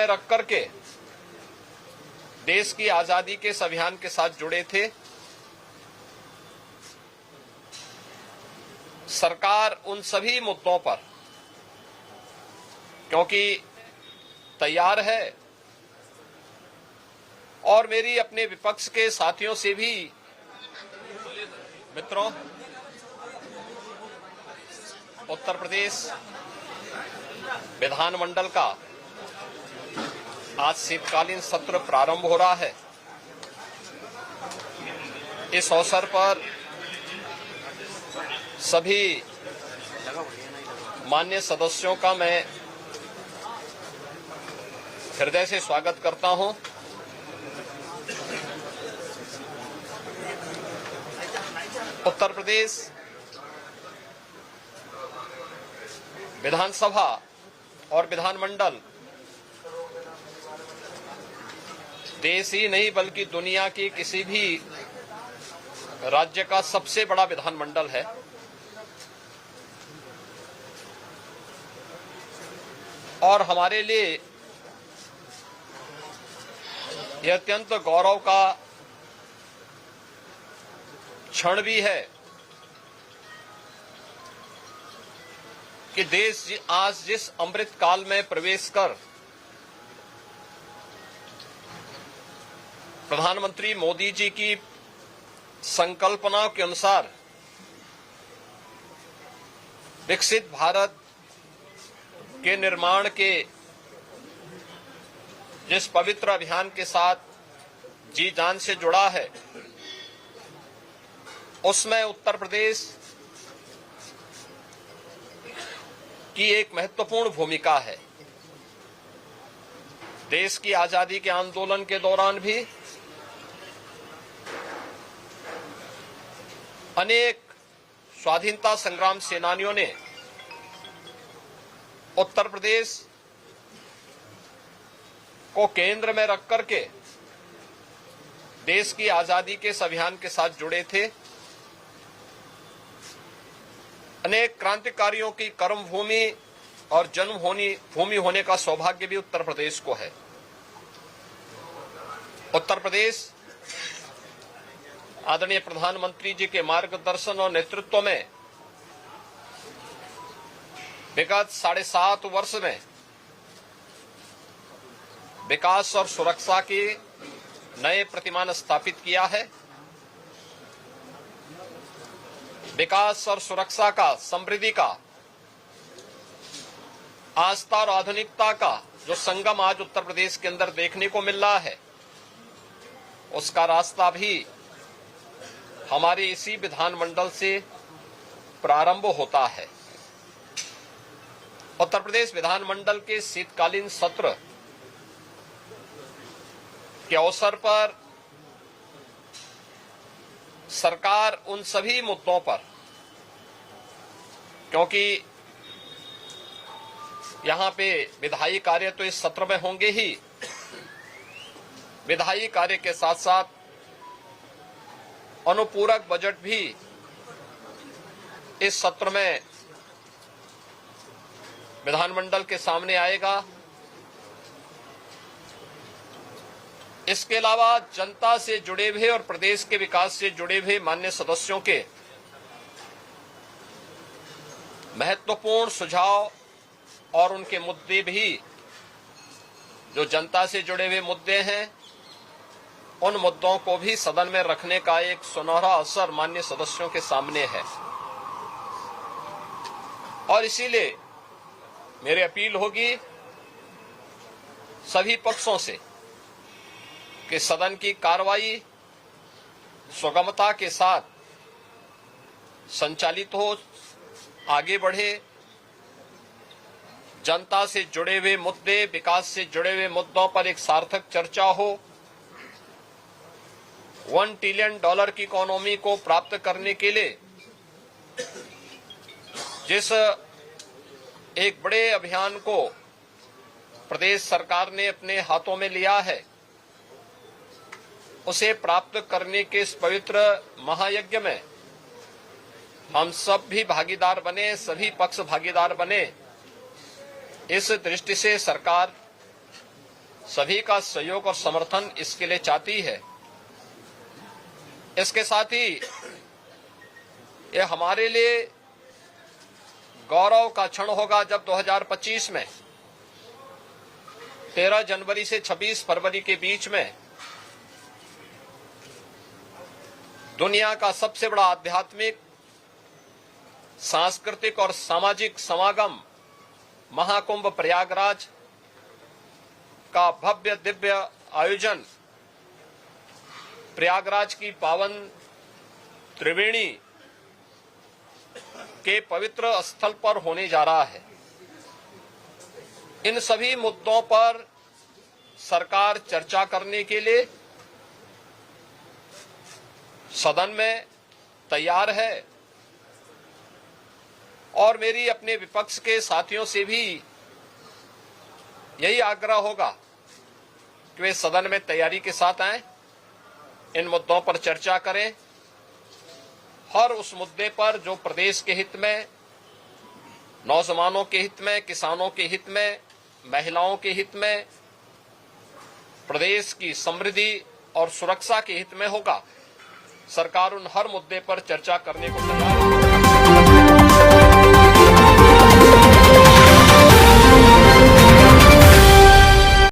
रख करके देश की आजादी के इस अभियान के साथ जुड़े थे। सरकार उन सभी मुद्दों पर क्योंकि तैयार है और मेरी अपने विपक्ष के साथियों से भी मित्रों, उत्तर प्रदेश विधानमंडल का आज शीतकालीन सत्र प्रारंभ हो रहा है। इस अवसर पर सभी माननीय सदस्यों का मैं हृदय से स्वागत करता हूं। उत्तर प्रदेश विधानसभा और विधानमंडल देश ही नहीं बल्कि दुनिया की किसी भी राज्य का सबसे बड़ा विधानमंडल है। और हमारे लिए यह अत्यंत गौरव का क्षण भी है कि देश आज जिस अमृत काल में प्रवेश कर प्रधानमंत्री मोदी जी की संकल्पनाओं के अनुसार विकसित भारत के निर्माण के जिस पवित्र अभियान के साथ जी जान से जुड़ा है, उसमें उत्तर प्रदेश की एक महत्वपूर्ण भूमिका है। देश की आजादी के आंदोलन के दौरान भी अनेक स्वाधीनता संग्राम सेनानियों ने उत्तर प्रदेश को केंद्र में रख करके देश की आजादी के इस अभियान के साथ जुड़े थे। अनेक क्रांतिकारियों की कर्मभूमि और जन्मभूमि होने का सौभाग्य भी उत्तर प्रदेश को है। उत्तर प्रदेश आदरणीय प्रधानमंत्री जी के मार्गदर्शन और नेतृत्व में विगत 7.5 वर्ष में विकास और सुरक्षा के नए प्रतिमान स्थापित किया है। विकास और सुरक्षा का, समृद्धि का, आस्था और आधुनिकता का जो संगम आज उत्तर प्रदेश के अंदर देखने को मिल रहा है, उसका रास्ता भी हमारे इसी विधानमंडल से प्रारंभ होता है। उत्तर प्रदेश विधानमंडल के शीतकालीन सत्र के अवसर पर सरकार उन सभी मुद्दों पर, क्योंकि यहां पे विधायी कार्य तो इस सत्र में होंगे ही, विधायी कार्य के साथ साथ अनुपूरक बजट भी इस सत्र में विधानमंडल के सामने आएगा। इसके अलावा जनता से जुड़े हुए और प्रदेश के विकास से जुड़े हुए माननीय सदस्यों के महत्वपूर्ण सुझाव और उनके मुद्दे भी, जो जनता से जुड़े हुए मुद्दे हैं, उन मुद्दों को भी सदन में रखने का एक सुनहरा अवसर माननीय सदस्यों के सामने है। और इसीलिए मेरी अपील होगी सभी पक्षों से कि सदन की कार्रवाई सुगमता के साथ संचालित हो, आगे बढ़े, जनता से जुड़े हुए मुद्दे, विकास से जुड़े हुए मुद्दों पर एक सार्थक चर्चा हो। $1 ट्रिलियन की इकोनॉमी को प्राप्त करने के लिए जिस एक बड़े अभियान को प्रदेश सरकार ने अपने हाथों में लिया है, उसे प्राप्त करने के इस पवित्र महायज्ञ में हम सब भी भागीदार बने, सभी पक्ष भागीदार बने। इस दृष्टि से सरकार सभी का सहयोग और समर्थन इसके लिए चाहती है। इसके साथ ही ये हमारे लिए गौरव का क्षण होगा जब 2025 में 13 जनवरी से 26 फरवरी के बीच में दुनिया का सबसे बड़ा आध्यात्मिक, सांस्कृतिक और सामाजिक समागम महाकुंभ प्रयागराज का भव्य दिव्य आयोजन प्रयागराज की पावन त्रिवेणी के पवित्र स्थल पर होने जा रहा है। इन सभी मुद्दों पर सरकार चर्चा करने के लिए सदन में तैयार है और मेरी अपने विपक्ष के साथियों से भी यही आग्रह होगा कि वे सदन में तैयारी के साथ आएं, इन मुद्दों पर चर्चा करें। हर उस मुद्दे पर जो प्रदेश के हित में, नौजवानों के हित में, किसानों के हित में, महिलाओं के हित में, प्रदेश की समृद्धि और सुरक्षा के हित में होगा, सरकार उन हर मुद्दे पर चर्चा करने को तैयार है।